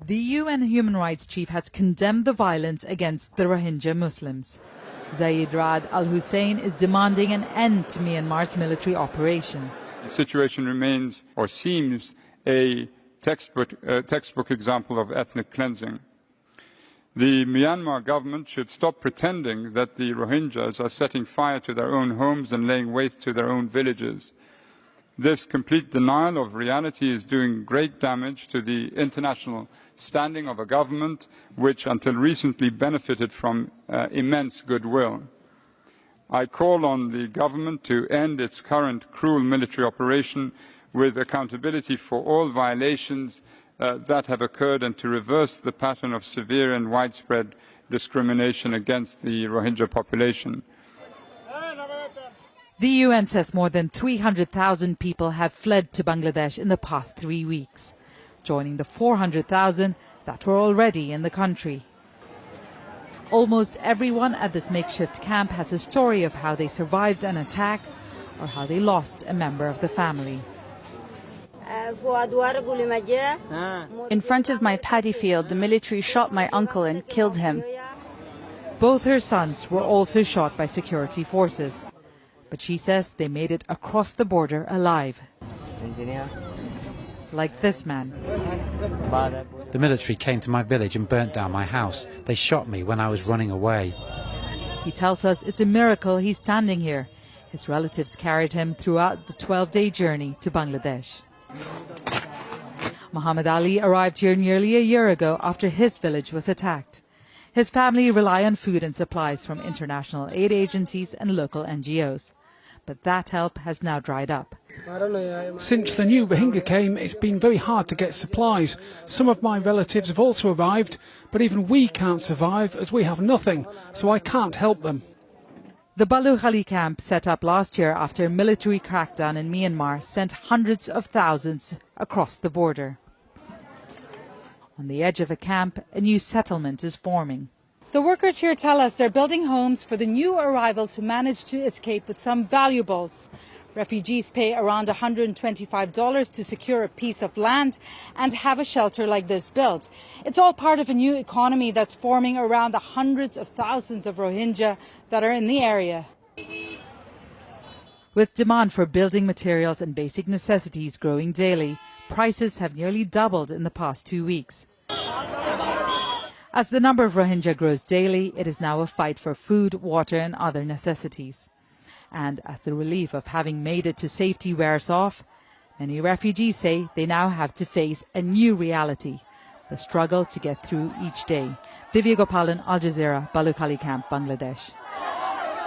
The UN Human Rights Chief has condemned the violence against the Rohingya Muslims. Zaid Rad al-Hussein is demanding an end to Myanmar's military operation. The situation remains, or seems, a textbook example of ethnic cleansing. The Myanmar government should stop pretending that the Rohingyas are setting fire to their own homes and laying waste to their own villages. This complete denial of reality is doing great damage to the international standing of a government which until recently benefited from immense goodwill. I call on the government to end its current cruel military operation with accountability for all violations that have occurred and to reverse the pattern of severe and widespread discrimination against the Rohingya population. The UN says more than 300,000 people have fled to Bangladesh in the past 3 weeks, joining the 400,000 that were already in the country. Almost everyone at this makeshift camp has a story of how they survived an attack or how they lost a member of the family. In front of my paddy field, the military shot my uncle and killed him. Both her sons were also shot by security forces, but she says they made it across the border alive. Like this man. The military came to my village and burnt down my house. They shot me when I was running away. He tells us it's a miracle he's standing here. His relatives carried him throughout the 12-day journey to Bangladesh. Muhammad Ali arrived here nearly a year ago after his village was attacked. His family rely on food and supplies from international aid agencies and local NGOs. But that help has now dried up. Since the new Rohingya came, it's been very hard to get supplies. Some of my relatives have also arrived, but even we can't survive as we have nothing, so I can't help them. The Balukhali camp, set up last year after a military crackdown in Myanmar, sent hundreds of thousands across the border. On the edge of a camp, a new settlement is forming. The workers here tell us they're building homes for the new arrivals who manage to escape with some valuables. Refugees pay around $125 to secure a piece of land and have a shelter like this built. It's all part of a new economy that's forming around the hundreds of thousands of Rohingya that are in the area. With demand for building materials and basic necessities growing daily, prices have nearly doubled in the past 2 weeks. As the number of Rohingya grows daily, it is now a fight for food, water and other necessities. And as the relief of having made it to safety wears off, many refugees say they now have to face a new reality, the struggle to get through each day. Divya Gopalan, Al Jazeera, Balukhali Camp, Bangladesh.